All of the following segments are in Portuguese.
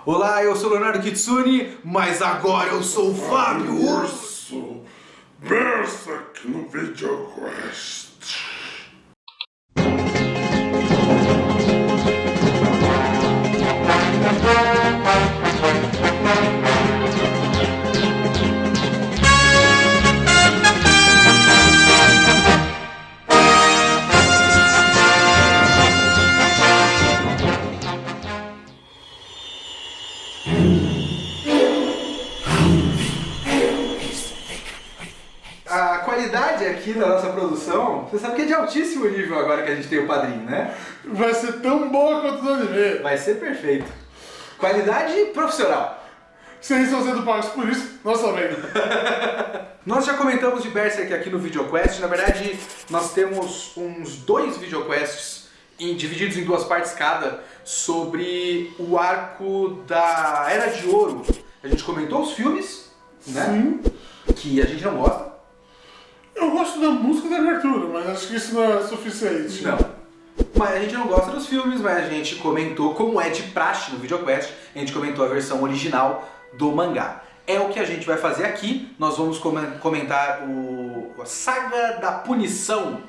Olá, eu sou o Leonardo Kitsune, mas agora eu sou o Fábio Urso. Berserk no VideoQuest. A qualidade aqui da nossa produção, você sabe que é de altíssimo nível agora que a gente tem o padrinho, né? Vai ser tão boa quanto o anime. Vai ser perfeito. Qualidade profissional. Vocês estão sendo pagos por isso, nós também. Nós já comentamos de Berserk aqui no VideoQuest. Na verdade, nós temos uns 2 VideoQuests divididos em 2 partes cada sobre o arco da Era de Ouro. A gente comentou os filmes, né? Sim. Que a gente não gosta. Eu gosto da música da abertura, mas acho que isso não é suficiente. Não. Mas a gente não gosta dos filmes, mas a gente comentou, como é de praxe no VideoQuest, a gente comentou a versão original do mangá. É o que a gente vai fazer aqui. Nós vamos comentar a Saga da Punição,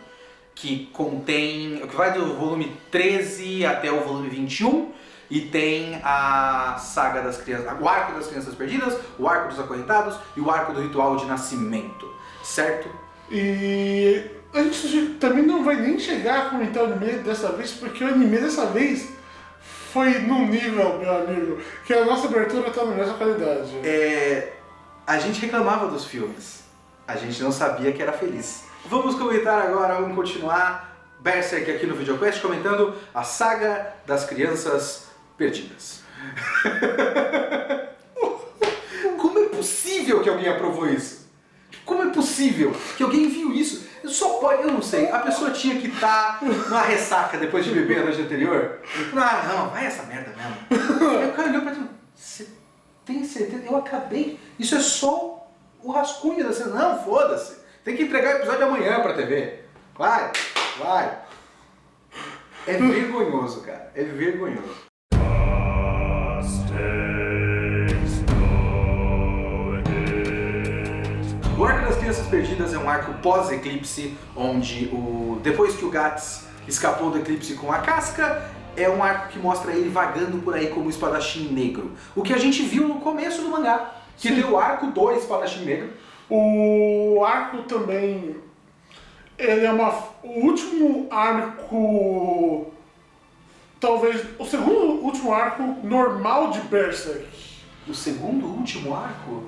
que vai do volume 13 até o volume 21, e tem a Saga das Crianças, o Arco das Crianças Perdidas, o Arco dos Acorrentados e o Arco do Ritual de Nascimento, certo? E a gente também não vai nem chegar a comentar o anime dessa vez, porque o anime dessa vez foi num nível, meu amigo, que a nossa abertura tá na mesma qualidade. A gente reclamava dos filmes, a gente não sabia que era feliz. Vamos comentar agora, vamos continuar Berserk aqui no VideoQuest, comentando a Saga das Crianças Perdidas. Como é possível que alguém aprovou isso? Como é possível que alguém viu isso? Só pode, eu não sei, a pessoa tinha que estar numa ressaca depois de beber a noite anterior. Ah, não, vai essa merda mesmo. Aí o cara olhou pra mim, você tem certeza? Eu acabei, isso é só o rascunho da cena. Não, foda-se, tem que entregar o episódio amanhã pra TV. Vai. É vergonhoso, cara, é vergonhoso. O Arco das Crianças Perdidas é um arco pós-eclipse, onde depois que o Guts escapou do eclipse com a casca, é um arco que mostra ele vagando por aí como espadachim negro. O que a gente viu no começo do mangá, que Sim. tem o arco do espadachim negro. O arco também, ele é o último arco, talvez o segundo último arco normal de Berserk. O segundo último arco?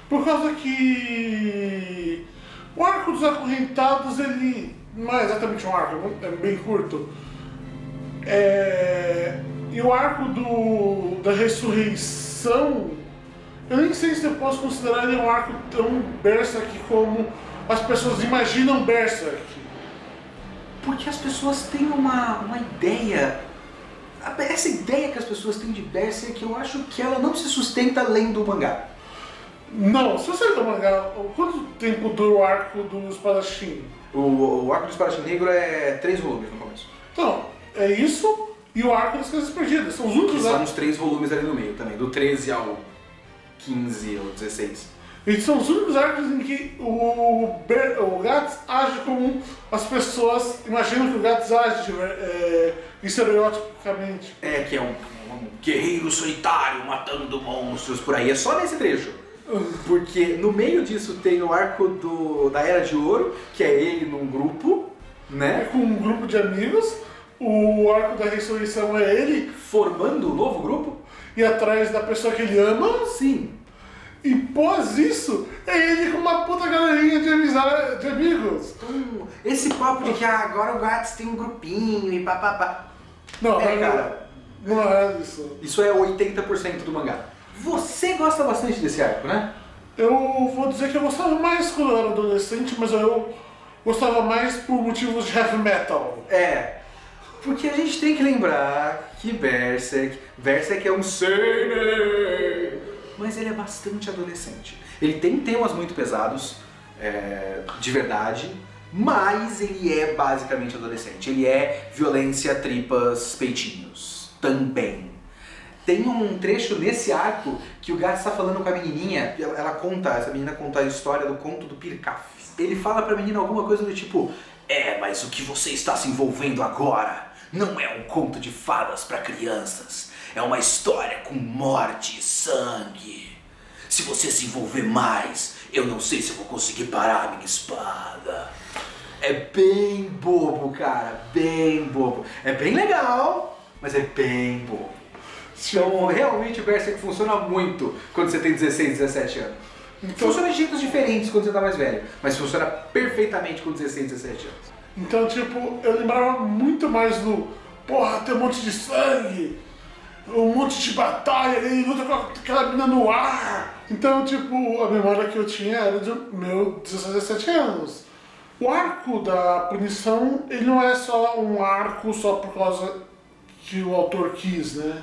Por causa que o arco dos acorrentados, ele não é exatamente um arco, é bem curto. E o arco da ressurreição, eu nem sei se eu posso considerar ele um arco tão Berserk como as pessoas imaginam Berserk. Porque as pessoas têm uma ideia. Essa ideia que as pessoas têm de Berserk, eu acho que ela não se sustenta lendo o mangá. Não, se você ler o mangá, quanto tempo dura o arco do espadachim? O arco do espadachim negro é 3 volumes no começo. Então, é isso e o arco das Crianças Perdidas. São os Que únicos são arcos. uns 3 volumes ali no meio também, do 13 ao 15 ou 16. Eles são os únicos arcos em que o Guts age como as pessoas imaginam que o Guts age, estereotipicamente. Que é um guerreiro solitário matando monstros por aí. É só nesse trecho. Porque no meio disso tem o arco da Era de Ouro, que é ele num grupo, né? Com um grupo de amigos. O arco da ressurreição é ele Formando um novo grupo. e atrás da pessoa que ele ama. Sim. E pós isso, é ele com uma puta galerinha de amigos. Esse papo de que agora o Guts tem um grupinho e papapá. Não, Cara, não é isso. isso é 80% do mangá. Você gosta bastante desse arco, né? Eu vou dizer que eu gostava mais quando eu era adolescente, mas eu gostava mais por motivos de heavy metal. Porque a gente tem que lembrar que Berserk é um seinen, mas ele é bastante adolescente. Ele tem temas muito pesados, de verdade, mas ele é basicamente adolescente. Ele é violência, tripas, peitinhos, também. Tem um trecho nesse arco que o Guts está falando com a menininha, essa menina conta a história do conto do Pircaf. Ele fala pra menina alguma coisa do tipo, mas o que você está se envolvendo agora não é um conto de fadas para crianças, é uma história com morte e sangue. Se você se envolver mais, eu não sei se eu vou conseguir parar a minha espada. É bem bobo, cara, bem bobo. É bem legal, mas é bem bobo. Então, realmente o Berserk funciona muito quando você tem 16, 17 anos. Então, funciona de jeitos diferentes quando você tá mais velho, mas funciona perfeitamente com 16, 17 anos. Então, tipo, eu lembrava muito mais do, porra, tem um monte de sangue, um monte de batalha, ele luta com aquela mina no ar. Então, tipo, a memória que eu tinha era de meu 16, 17 anos. O arco da punição, ele não é só um arco só por causa que o autor quis, né?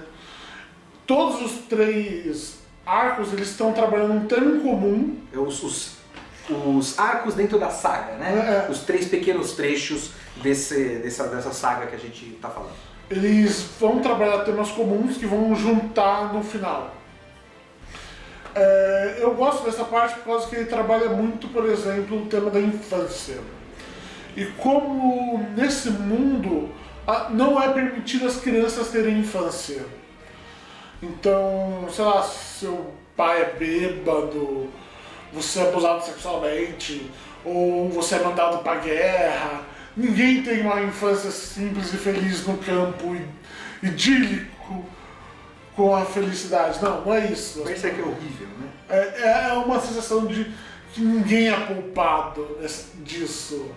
Todos os 3 arcos, eles estão trabalhando um tema em comum. Os arcos dentro da saga, né? Os 3 pequenos trechos dessa saga que a gente tá falando. Eles vão trabalhar temas comuns que vão juntar no final. Eu gosto dessa parte por causa que ele trabalha muito, por exemplo, o tema da infância. E como nesse mundo não é permitido as crianças terem infância. Então, sei lá, seu pai é bêbado, você é abusado sexualmente, ou você é mandado pra guerra. Ninguém tem uma infância simples e feliz no campo idílico com a felicidade. Não é isso. Parece que é horrível, né? É uma sensação de que ninguém é poupado disso.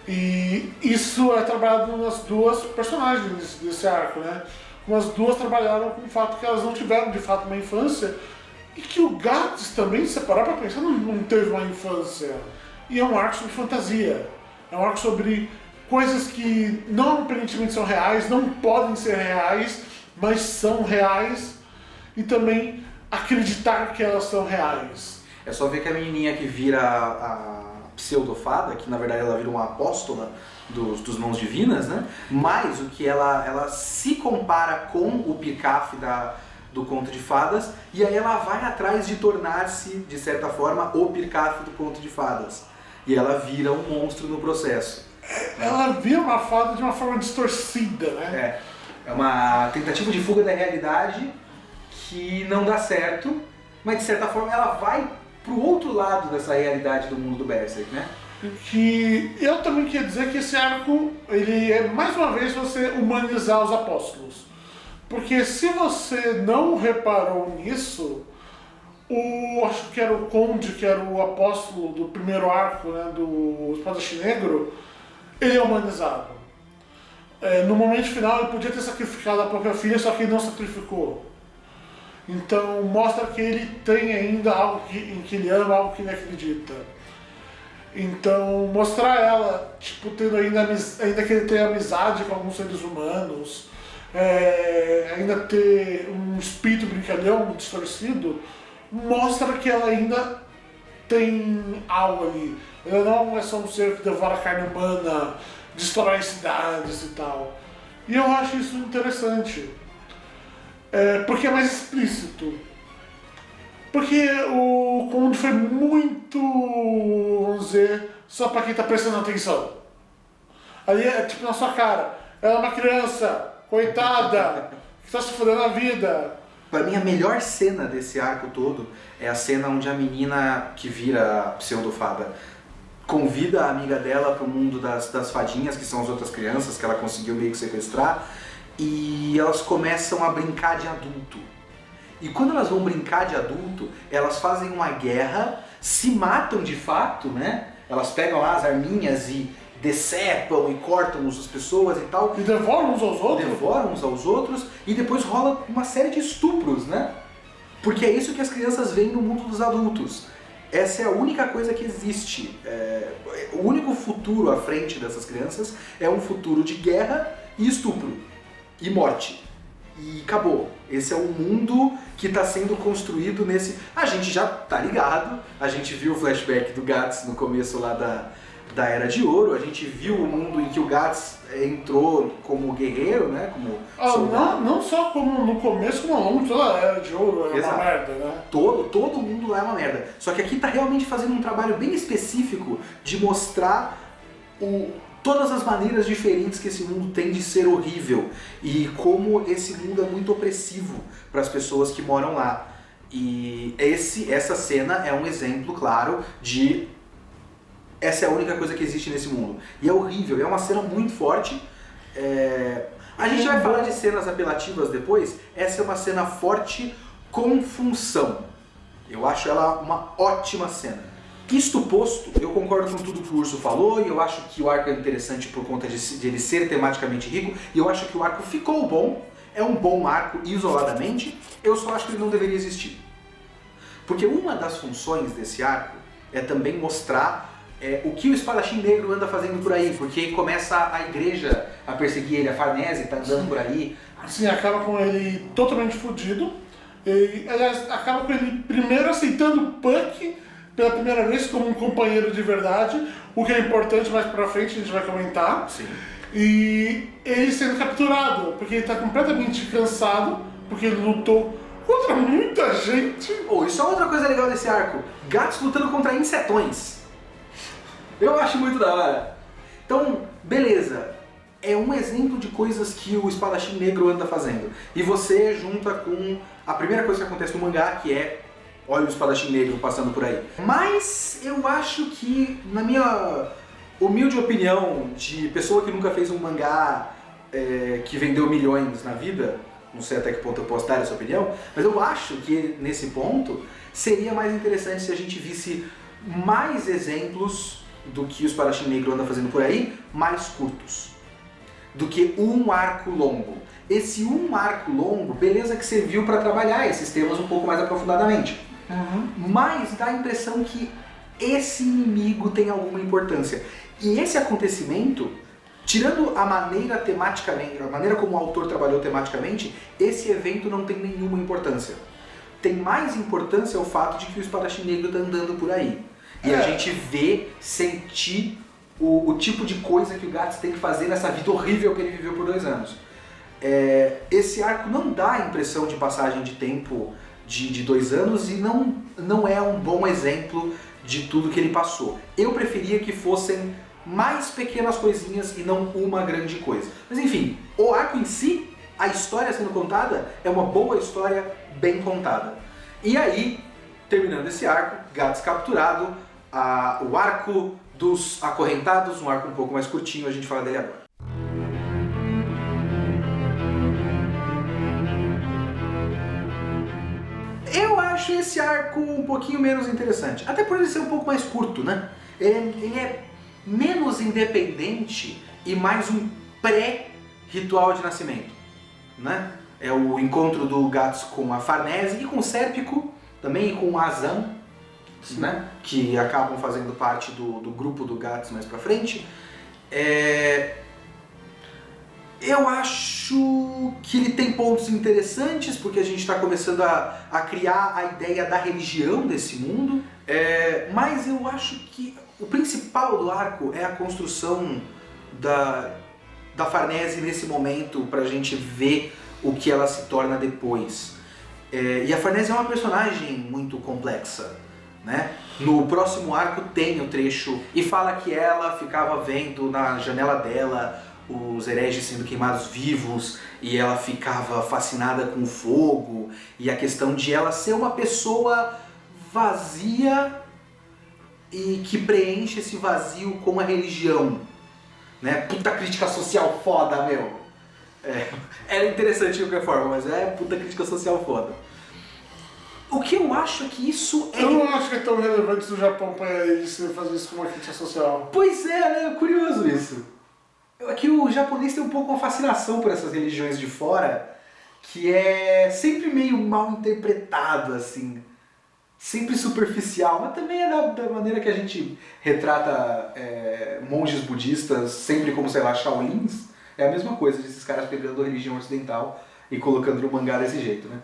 E isso é trabalhado nas 2 personagens desse arco, né? Como as 2 trabalharam com o fato que elas não tiveram de fato uma infância e que o Guts também, se parar pra pensar, não teve uma infância. E é um arco sobre fantasia. É um arco sobre coisas que não aparentemente são reais, não podem ser reais, mas são reais, e também acreditar que elas são reais. É só ver que a menininha que vira a pseudofada, que na verdade ela vira uma apóstola dos mãos divinas, né? Mas o que ela se compara com o Pircaf do conto de fadas, e aí ela vai atrás de tornar-se, de certa forma, o Pircaf do conto de fadas. E ela vira um monstro no processo. Ela vira uma fada de uma forma distorcida, né? É uma tentativa de fuga da realidade que não dá certo, mas de certa forma ela vai pro outro lado dessa realidade do mundo do Berserk, né? Que eu também queria dizer que esse arco, ele é mais uma vez você humanizar os apóstolos. Porque se você não reparou nisso, acho que era o Conde, que era o apóstolo do primeiro arco, né, do Espadachim Negro, ele é humanizado. No momento final ele podia ter sacrificado a própria filha, só que ele não sacrificou. Então mostra que ele tem ainda algo em que ele ama, algo que ele acredita. Então mostrar ela, tipo, tendo ainda que ele tem amizade com alguns seres humanos, ainda ter um espírito brincalhão distorcido, mostra que ela ainda tem algo ali. Ela não é só um ser que devora a carne humana, destrói cidades e tal. E eu acho isso interessante. Porque é mais explícito. Porque o Conde foi muito, vamos dizer, só pra quem tá prestando atenção. Ali é tipo na sua cara. Ela é uma criança, coitada, que tá se fudendo a vida. Pra mim, a melhor cena desse arco todo é a cena onde a menina que vira a pseudofada convida a amiga dela pro mundo das fadinhas, que são as outras crianças que ela conseguiu meio que sequestrar, e elas começam a brincar de adulto. E quando elas vão brincar de adulto, elas fazem uma guerra, se matam de fato, né? Elas pegam lá as arminhas e decepam e cortam as pessoas e tal. E devoram uns aos outros? Devoram uns aos outros, e depois rola uma série de estupros, né? Porque é isso que as crianças veem no mundo dos adultos. Essa é a única coisa que existe. O único futuro à frente dessas crianças é um futuro de guerra e estupro. E morte. E acabou. Esse é o mundo que está sendo construído nesse... A gente já tá ligado, a gente viu o flashback do Guts no começo lá da Era de Ouro, a gente viu o mundo em que o Guts entrou como guerreiro, né? Como soldado. Não só como no começo, como ao longo de toda a Era de Ouro é Exato. uma merda, né? Todo mundo lá é uma merda. Só que aqui tá realmente fazendo um trabalho bem específico de mostrar todas as maneiras diferentes que esse mundo tem de ser horrível e como esse mundo é muito opressivo para as pessoas que moram lá. E essa cena é um exemplo, claro, de essa é a única coisa que existe nesse mundo. E é horrível, é uma cena muito forte. A gente vai falar de cenas apelativas depois. Essa é uma cena forte com função. Eu acho ela uma ótima cena. Isto posto, eu concordo com tudo que o Urso falou e eu acho que o arco é interessante por conta de ele ser tematicamente rico e eu acho que o arco ficou bom, é um bom arco isoladamente, eu só acho que ele não deveria existir. Porque uma das funções desse arco é também mostrar o que o espadachim negro anda fazendo por aí, porque começa a igreja a perseguir ele, a Farnese tá andando por aí. Assim, acaba com ele totalmente fodido. E, aliás, acaba com ele primeiro aceitando o Puck pela primeira vez como um companheiro de verdade, o que é importante mais pra frente, a gente vai comentar. Sim. E ele sendo capturado, porque ele tá completamente cansado, porque ele lutou contra muita gente. Isso é outra coisa legal desse arco, gatos lutando contra insetões. Eu acho muito da hora. Então, beleza. É um exemplo de coisas que o espadachim negro anda fazendo. E você junta com a primeira coisa que acontece no mangá, que é olha o espadachim negro passando por aí. Mas eu acho que, na minha humilde opinião de pessoa que nunca fez um mangá que vendeu milhões na vida, não sei até que ponto eu posso dar essa opinião, mas eu acho que nesse ponto seria mais interessante se a gente visse mais exemplos do que o espadachim negro anda fazendo por aí, mais curtos, do que um arco longo. Esse um arco longo, beleza que serviu para trabalhar esses temas um pouco mais aprofundadamente, mas dá a impressão que esse inimigo tem alguma importância. E esse acontecimento, tirando a maneira tematicamente, a maneira como o autor trabalhou tematicamente, esse evento não tem nenhuma importância. Tem mais importância o fato de que o espadachim negro está andando por aí. E a gente vê, sentir o tipo de coisa que o Guts tem que fazer nessa vida horrível que ele viveu por 2 anos. Esse arco não dá a impressão de passagem de tempo de 2 anos e não é um bom exemplo de tudo que ele passou. Eu preferia que fossem mais pequenas coisinhas e não uma grande coisa. Mas enfim, o arco em si, a história sendo contada, é uma boa história bem contada. E aí, terminando esse arco, Guts capturado, o arco dos acorrentados, um arco um pouco mais curtinho, a gente fala dele agora. Eu acho esse arco um pouquinho menos interessante, até por ele ser um pouco mais curto, né? Ele é menos independente e mais um pré-ritual de nascimento, né? É o encontro do Guts com a Farnese e com o Sérpico, também e com o Azan, né? Que acabam fazendo parte do grupo do Guts mais pra frente. Eu acho que ele tem pontos interessantes, porque a gente está começando a criar a ideia da religião desse mundo, mas eu acho que o principal do arco é a construção da Farnese nesse momento, pra gente ver o que ela se torna depois. E a Farnese é uma personagem muito complexa, né? No próximo arco tem o trecho e fala que ela ficava vendo na janela dela os hereges sendo queimados vivos e ela ficava fascinada com o fogo e a questão de ela ser uma pessoa vazia e que preenche esse vazio com a religião, né? Puta crítica social foda, meu! Era interessante de qualquer forma, mas puta crítica social foda. O que eu acho é que isso Eu não acho que é tão relevante no Japão pra eles fazer isso com uma crítica social. Pois né? Curioso isso. É que o japonês tem um pouco uma fascinação por essas religiões de fora, que é sempre meio mal interpretado, assim. Sempre superficial, mas também é da maneira que a gente retrata monges budistas, sempre como, sei lá, Shaolins. É a mesma coisa desses caras pegando a religião ocidental e colocando no mangá desse jeito, né?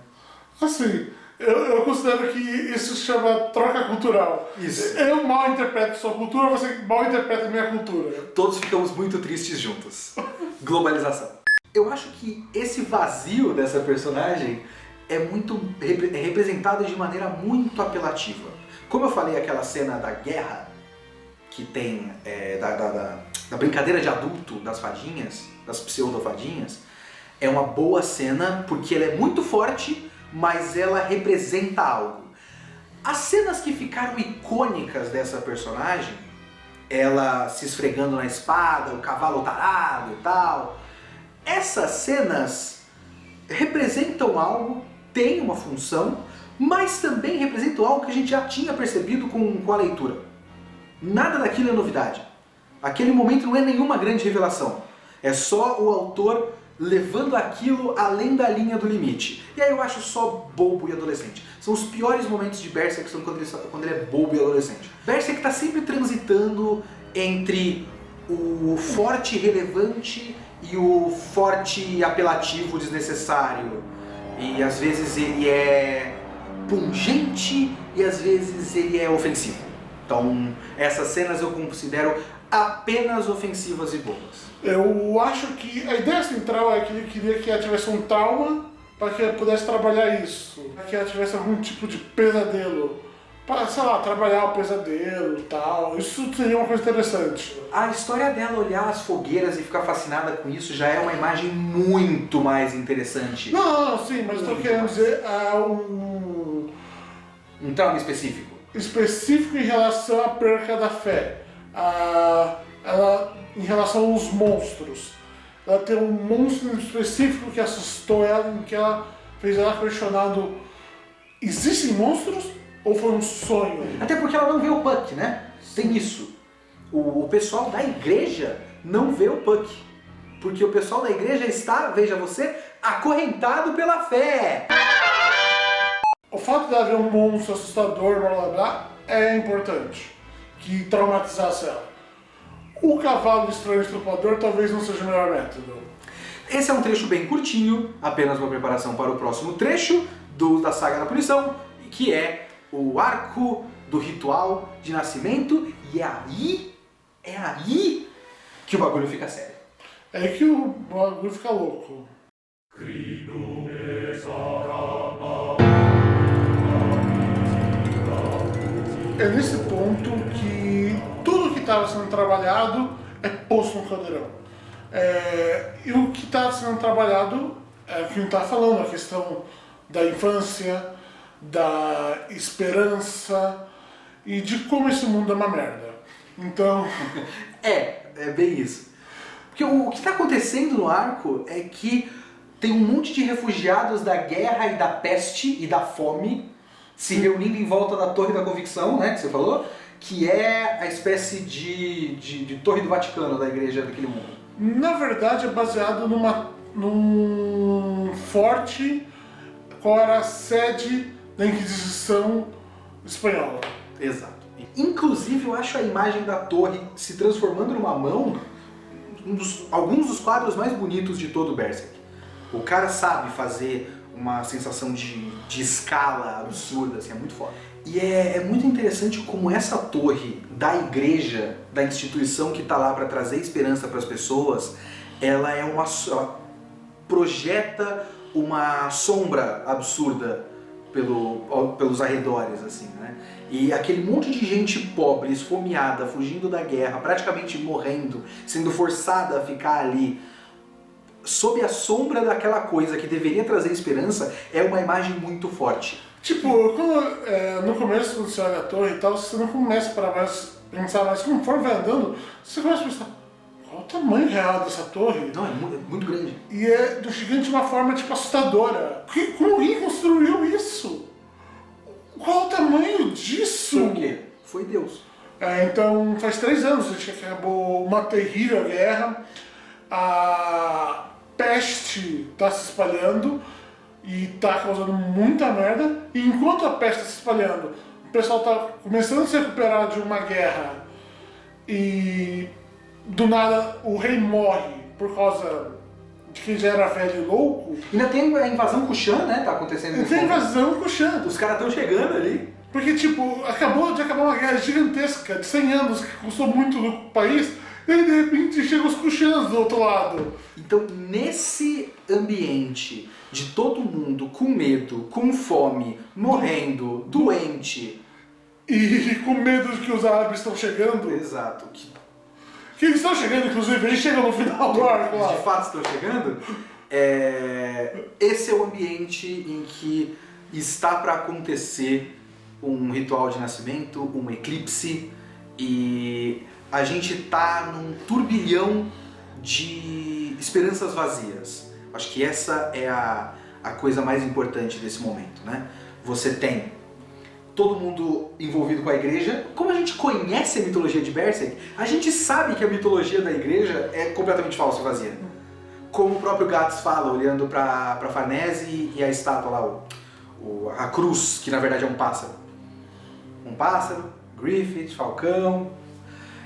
Assim, Eu considero que isso se chama troca cultural. Isso. Eu mal interpreto sua cultura, você mal interpreta a minha cultura. Todos ficamos muito tristes juntos. Globalização. Eu acho que esse vazio dessa personagem é representado de maneira muito apelativa. Como eu falei, aquela cena da guerra, que tem da brincadeira de adulto das fadinhas, das pseudo-fadinhas, é uma boa cena porque ela é muito forte, mas ela representa algo. As cenas que ficaram icônicas dessa personagem, ela se esfregando na espada, o cavalo tarado e tal, essas cenas representam algo, têm uma função, mas também representam algo que a gente já tinha percebido com a leitura. Nada daquilo é novidade. Aquele momento não é nenhuma grande revelação. É só o autor levando aquilo além da linha do limite. E aí eu acho só bobo e adolescente. São os piores momentos de Berserk, são quando ele é bobo e adolescente. Berserk está sempre transitando entre o forte e relevante e o forte e apelativo desnecessário. E às vezes ele é pungente e às vezes ele é ofensivo. Então essas cenas eu considero apenas ofensivas e bobas. Eu acho que a ideia central é que ele queria que ela tivesse um trauma para que ela pudesse trabalhar isso, para que ela tivesse algum tipo de pesadelo, para, sei lá, trabalhar o pesadelo e tal. Isso seria uma coisa interessante. A história dela olhar as fogueiras e ficar fascinada com isso já é uma imagem muito mais interessante. Não, sim, mas estou querendo dizer um trauma específico. Específico em relação à perca da fé. Ela, em relação aos monstros. Ela tem um monstro específico que assustou ela, em que ela fez ela questionando: existem monstros ou foi um sonho? Até porque ela não vê o Puck, né? Tem isso. O pessoal da igreja não vê o Puck. Porque o pessoal da igreja está, veja você, acorrentado pela fé. O fato de haver um monstro assustador, blá blá blá, é importante. Que traumatizasse ela. O cavalo estranho estrupador talvez não seja o melhor método. Esse é um trecho bem curtinho, apenas uma preparação para o próximo trecho da Saga da Punição, que é o arco do ritual de nascimento, e é aí que o bagulho fica sério. É aí que o bagulho fica louco. É nesse ponto que tudo que estava sendo trabalhado é posto no caldeirão. E o que está sendo trabalhado é o que a gente está falando, a questão da infância, da esperança e de como esse mundo é uma merda. Então... É bem isso. Porque o que está acontecendo no arco é que tem um monte de refugiados da guerra e da peste e da fome se reunindo em volta da Torre da Convicção, né, que você falou, que é a espécie de Torre do Vaticano da igreja daquele mundo. Na verdade é baseado num forte qual era a sede da Inquisição espanhola. Exato. Inclusive eu acho a imagem da torre se transformando numa mão alguns dos quadros mais bonitos de todo o Berserk. O cara sabe fazer uma sensação de escala absurda, assim, é muito foda. E é muito interessante como essa torre da igreja, da instituição que está lá para trazer esperança para as pessoas, ela projeta uma sombra absurda pelos arredores, assim, né? E aquele monte de gente pobre, esfomeada, fugindo da guerra, praticamente morrendo, sendo forçada a ficar ali sob a sombra daquela coisa que deveria trazer esperança, é uma imagem muito forte. Tipo, no começo, quando você olha a torre e tal, você não começa para pensar, mas conforme vai andando, você começa a pensar: qual o tamanho real dessa torre? Não, é muito grande. E é do gigante de uma forma, tipo, assustadora. Como alguém construiu isso? Qual o tamanho disso? Foi o quê? Foi Deus. Então, faz 3 anos que acabou uma terrível guerra. A peste está se espalhando e está causando muita merda. E enquanto a peste está se espalhando, o pessoal está começando a se recuperar de uma guerra e do nada o rei morre por causa de quem já era velho e louco. Ainda tem a invasão Kushan, né? Tá acontecendo E nesse tem momento. invasão Kushan. Os caras estão chegando ali. Porque, tipo, acabou de acabar uma guerra gigantesca de 100 anos que custou muito no país, e aí, de repente, chegam os Kushans do outro lado. Então, nesse ambiente de todo mundo com medo, com fome, morrendo, doente. E com medo de que os árabes estão chegando. Exato. Que eles estão chegando, inclusive, eles chegam no final do arco lá. De fato estão chegando. Esse é o ambiente em que está para acontecer um ritual de nascimento, um eclipse, e a gente tá num turbilhão de esperanças vazias. Acho que essa é a coisa mais importante desse momento, né? Você tem todo mundo envolvido com a igreja. Como a gente conhece a mitologia de Berserk, a gente sabe que a mitologia da igreja é completamente falsa e vazia. Como o próprio Gats fala, olhando para Farnese e a estátua lá, a cruz, que na verdade é um pássaro. Um pássaro, Griffith, Falcão.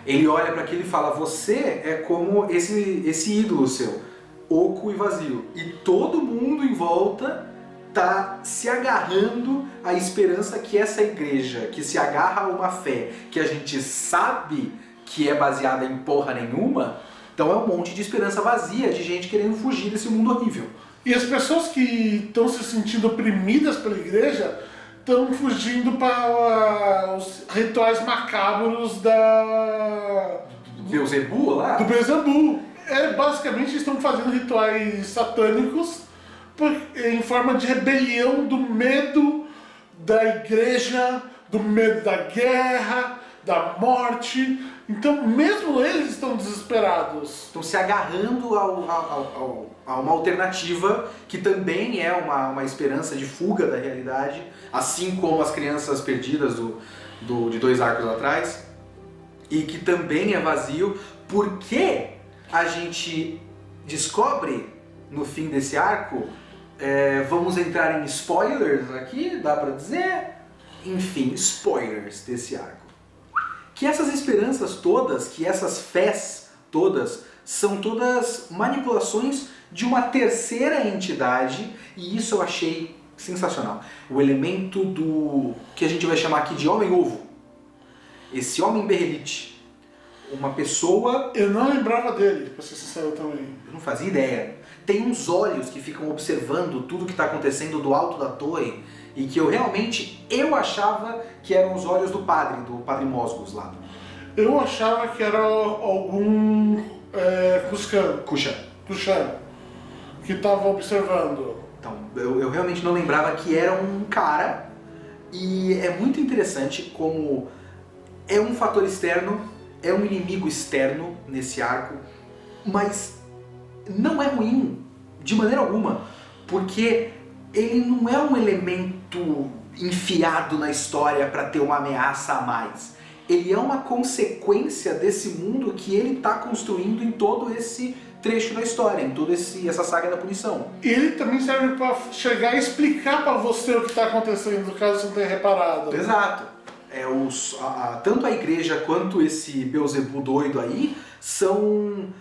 Ele olha para aquilo e fala: você é como esse ídolo seu, oco e vazio. E todo mundo em volta tá se agarrando à esperança que essa igreja, que se agarra a uma fé que a gente sabe que é baseada em porra nenhuma, então é um monte de esperança vazia, de gente querendo fugir desse mundo horrível. E as pessoas que estão se sentindo oprimidas pela igreja estão fugindo para os rituais macabros Do Beelzebub lá? do Beelzebub. Basicamente eles estão fazendo rituais satânicos em forma de rebelião do medo da igreja, do medo da guerra, da morte. Então mesmo eles estão desesperados. Estão se agarrando a uma alternativa que também é uma esperança de fuga da realidade, assim como as crianças perdidas de 2 arcos atrás, e que também é vazio, porque a gente descobre no fim desse arco, vamos entrar em spoilers aqui, dá pra dizer? Enfim, spoilers desse arco. Que essas esperanças todas, que essas fés todas, são todas manipulações de uma terceira entidade, e isso eu achei sensacional. O elemento do que a gente vai chamar aqui de Homem-Ovo. Esse Homem Berrelite. Uma pessoa... Eu não lembrava dele, pra ser sincero também. Eu não fazia ideia. Tem uns olhos que ficam observando tudo que está acontecendo do alto da torre, e que eu achava que eram os olhos do padre Mosgos lá. Eu achava que era algum Kushan. Que estava observando. Então, eu realmente não lembrava que era um cara, e é muito interessante como é um fator externo, é um inimigo externo nesse arco, mas não é ruim de maneira alguma, porque ele não é um elemento enfiado na história para ter uma ameaça a mais. Ele é uma consequência desse mundo que ele está construindo em todo esse trecho da história, em toda essa saga da punição. E ele também serve para chegar e explicar para você o que está acontecendo, caso você não tenha reparado. Exato. Tanto a igreja quanto esse Beelzebub doido aí são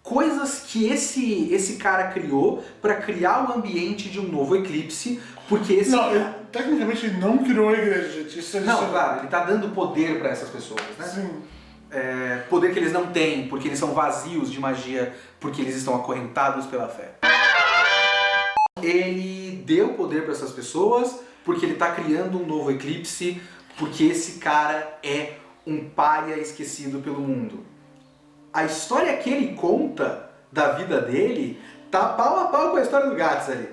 coisas que esse cara criou para criar o ambiente de um novo eclipse, porque esse... Tecnicamente ele não criou a igreja, gente. Claro, ele está dando poder para essas pessoas, né? Sim. Poder que eles não têm, porque eles são vazios de magia, porque eles estão acorrentados pela fé. Ele deu poder para essas pessoas, porque ele está criando um novo eclipse, porque esse cara é um pária esquecido pelo mundo. A história que ele conta da vida dele tá pau a pau com a história do Gats ali.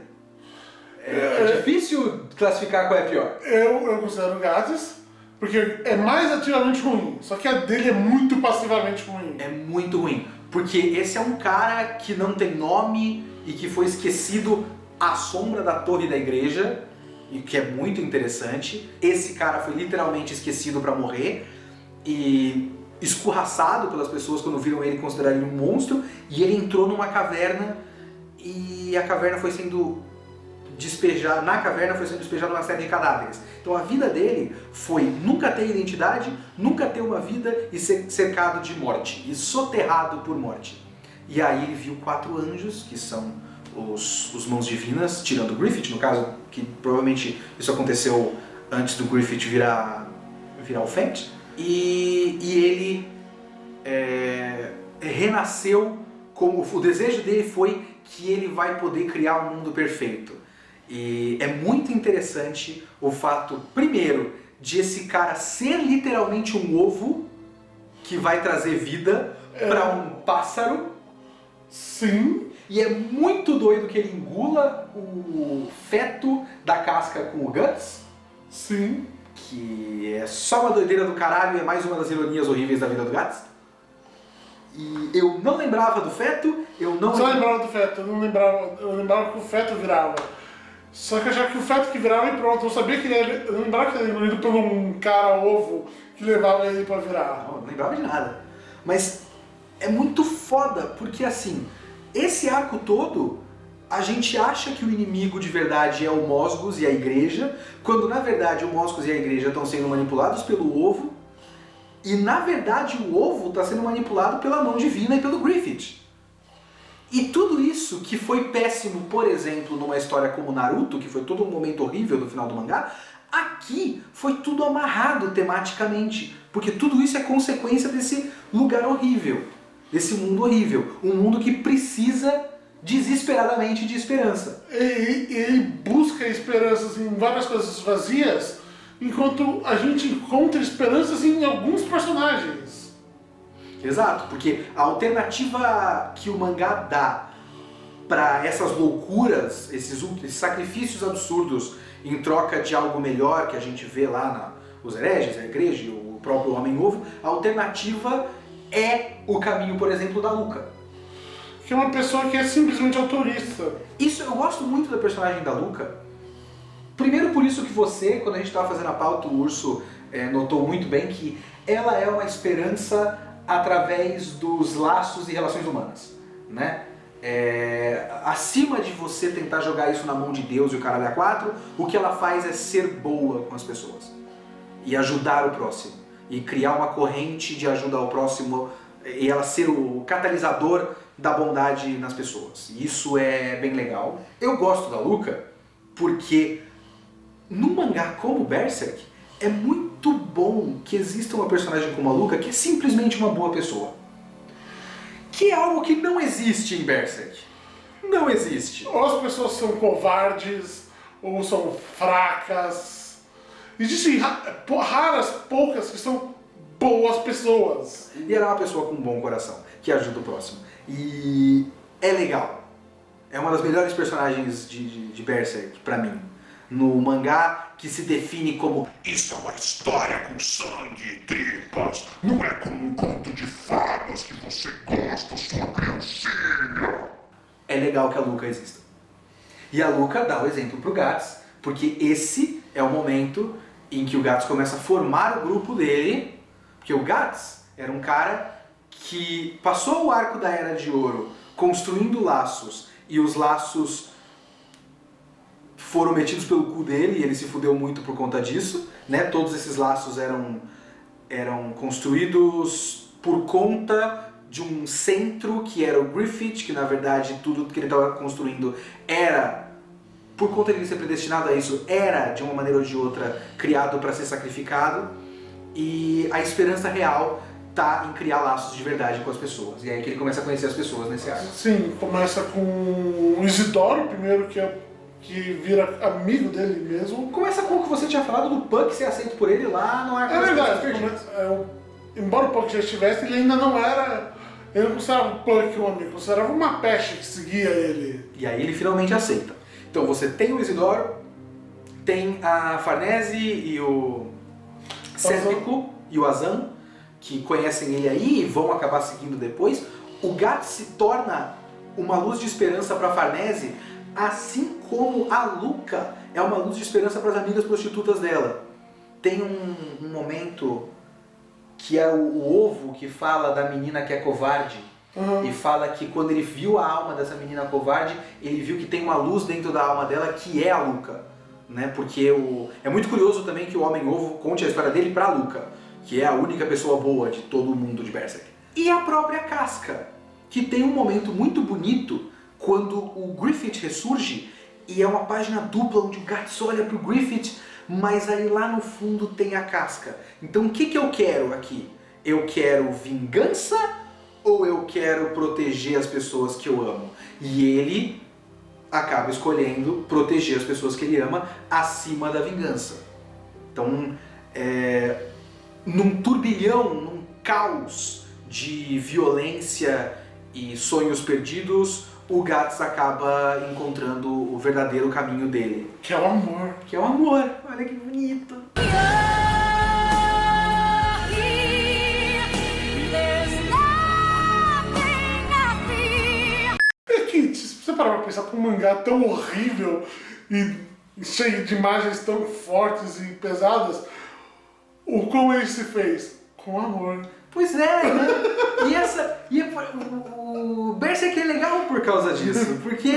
É difícil classificar qual é pior. Eu considero o Gats, porque é mais ativamente ruim, só que a dele é muito passivamente ruim. É muito ruim, porque esse é um cara que não tem nome e que foi esquecido à sombra da torre da igreja, e que é muito interessante. Esse cara foi literalmente esquecido para morrer e escorraçado pelas pessoas quando viram ele, consideraram ele um monstro, e ele entrou numa caverna e a caverna foi sendo despejada, uma série de cadáveres. Então a vida dele foi nunca ter identidade, nunca ter uma vida e ser cercado de morte e soterrado por morte. E aí ele viu 4 anjos, que são os mãos divinas, tirando o Griffith, no caso, que provavelmente isso aconteceu antes do Griffith virar o Fent. E ele renasceu, como o desejo dele foi que ele vai poder criar um mundo perfeito. E é muito interessante o fato, primeiro, de esse cara ser literalmente um ovo que vai trazer vida para um pássaro. Sim. E é muito doido que ele engula o feto da casca com o Guts. Sim. Que é só uma doideira do caralho e é mais uma das ironias horríveis da vida do Guts. E eu não lembrava do feto, Só lembrava do feto, eu lembrava que o feto virava. Só que eu achava que o feto que virava e pronto, eu sabia que eu não lembrava que ele era engolido por um cara ovo que levava ele pra virar. Não lembrava de nada. Mas é muito foda, porque assim, esse arco todo, a gente acha que o inimigo de verdade é o Mosgus e a igreja, quando na verdade o Mosgus e a igreja estão sendo manipulados pelo ovo, e na verdade o ovo está sendo manipulado pela mão divina e pelo Griffith. E tudo isso que foi péssimo, por exemplo, numa história como Naruto, que foi todo um momento horrível no final do mangá, aqui foi tudo amarrado tematicamente, porque tudo isso é consequência desse lugar horrível, desse mundo horrível, um mundo que precisa desesperadamente de esperança. Ele busca esperanças em várias coisas vazias, enquanto a gente encontra esperanças em alguns personagens. Exato, porque a alternativa que o mangá dá para essas loucuras, esses sacrifícios absurdos em troca de algo melhor que a gente vê lá os hereges, a igreja e o próprio Homem-Ovo, a alternativa é o caminho, por exemplo, da Luca. Que é uma pessoa que é simplesmente autorista. Isso, eu gosto muito da personagem da Luca. Primeiro por isso que você, quando a gente estava fazendo a pauta, o Urso notou muito bem que ela é uma esperança através dos laços e relações humanas, né? Acima de você tentar jogar isso na mão de Deus e o caralho a quatro, o que ela faz é ser boa com as pessoas e ajudar o próximo e criar uma corrente de ajuda ao próximo e ela ser o catalisador da bondade nas pessoas. Isso é bem legal. Eu gosto da Luca porque num mangá como Berserk é muito bom que exista uma personagem como a Luca que é simplesmente uma boa pessoa. Que é algo que não existe em Berserk. Não existe. Ou as pessoas são covardes, ou são fracas. Existem raras, poucas que são boas pessoas. E ela é uma pessoa com um bom coração, que ajuda o próximo. E é legal. É uma das melhores personagens de Berserk, pra mim. No mangá, que se define como isso é uma história com sangue e tripas, não é como um conto de fadas que você gosta, sua criancinha. É legal que a Luca exista. E a Luca dá o exemplo pro Guts, porque esse é o momento em que o Guts começa a formar o grupo dele, porque o Guts era um cara que passou o arco da Era de Ouro construindo laços, e os laços foram metidos pelo cu dele e ele se fudeu muito por conta disso, né? Todos esses laços eram construídos por conta de um centro que era o Griffith, que na verdade tudo que ele estava construindo era, por conta de ele ser predestinado a isso, era de uma maneira ou de outra criado para ser sacrificado, e a esperança real tá em criar laços de verdade com as pessoas. E é aí que ele começa a conhecer as pessoas nesse arco. Sim, começa com o Isidoro primeiro, que vira amigo dele mesmo. Começa com o que você tinha falado do Puck ser aceito por ele lá no arco. É verdade, embora o Puck já estivesse, ele ainda não era. Ele não considerava o Puck um amigo, considerava uma peste que seguia ele. E aí ele finalmente aceita. Então você tem o Isidoro, tem a Farnese e o Sérpico e o Azan, que conhecem ele aí e vão acabar seguindo depois. O Guts se torna uma luz de esperança para Farnese, assim como a Luca é uma luz de esperança para as amigas prostitutas dela. Tem um momento que é o ovo que fala da menina que é covarde, e fala que quando ele viu a alma dessa menina covarde, ele viu que tem uma luz dentro da alma dela que é a Luca, né? Porque é muito curioso também que o Homem-Ovo conte a história dele pra Luca, que é a única pessoa boa de todo o mundo de Berserk. E a própria Casca, que tem um momento muito bonito quando o Griffith ressurge e é uma página dupla onde o Guts olha pro Griffith, mas aí lá no fundo tem a casca. Então o que eu quero aqui? Eu quero vingança ou eu quero proteger as pessoas que eu amo? E ele acaba escolhendo proteger as pessoas que ele ama acima da vingança. Então, num turbilhão, num caos de violência e sonhos perdidos, o Guts acaba encontrando o verdadeiro caminho dele. Que é o amor. Que é o amor. Olha que bonito. É que, se você parar pra pensar pra um mangá tão horrível e cheio de imagens tão fortes e pesadas, como ele se fez? Com amor. Pois é, né? O Berserk é legal por causa disso, porque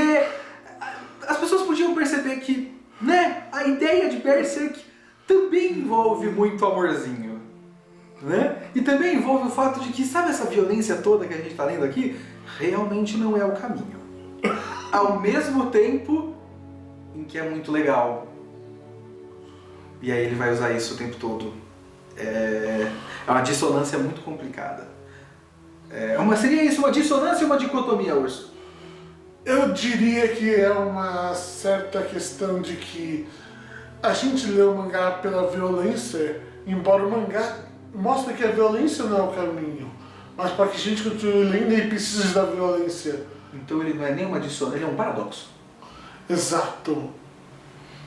as pessoas podiam perceber que, né, a ideia de Berserk também envolve muito amorzinho, né? E também envolve o fato de que, sabe essa violência toda que a gente tá lendo aqui? Realmente não é o caminho. Ao mesmo tempo em que é muito legal. E aí ele vai usar isso o tempo todo. É uma dissonância muito complicada. Seria isso, uma dissonância ou uma dicotomia, Urso? Eu diria que é uma certa questão de que a gente lê o mangá pela violência, embora o mangá mostre que a violência não é o caminho, mas para que a gente continue lendo e precise da violência. Então ele não é nem uma dissonância, ele é um paradoxo. Exato.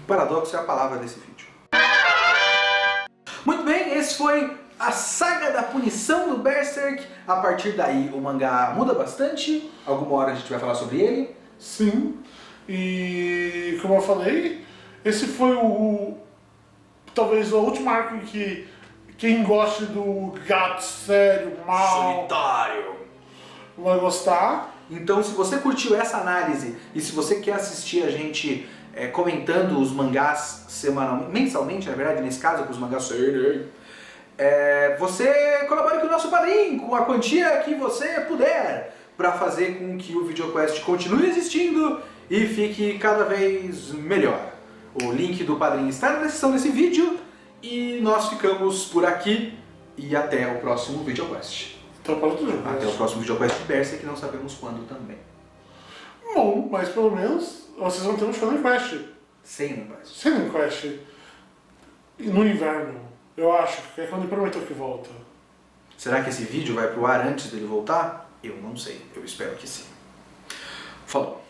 Paradoxo é a palavra desse vídeo. Muito bem, esse foi a saga da punição do Berserk. A partir daí o mangá muda bastante. Alguma hora a gente vai falar sobre ele. Sim. E como eu falei, esse foi talvez o último arco em que quem goste do gato sério, mal, Solitário. vai gostar. Então, se você curtiu essa análise e se você quer assistir a gente comentando os mangás mensalmente, na verdade, nesse caso, com os mangás sérios, você colabore com o nosso padrinho, com a quantia que você puder, para fazer com que o VideoQuest continue existindo e fique cada vez melhor. O link do padrinho está na descrição desse vídeo e nós ficamos por aqui e até o próximo VideoQuest. Até o próximo VideoQuest de Berserk, que não sabemos quando também. Bom, mas pelo menos vocês vão ter um Shonen Quest. Sem Quest. Shonen Quest. E no inverno, eu acho, que é quando ele prometeu que volta. Será que esse vídeo vai pro ar antes dele voltar? Eu não sei, eu espero que sim. Falou.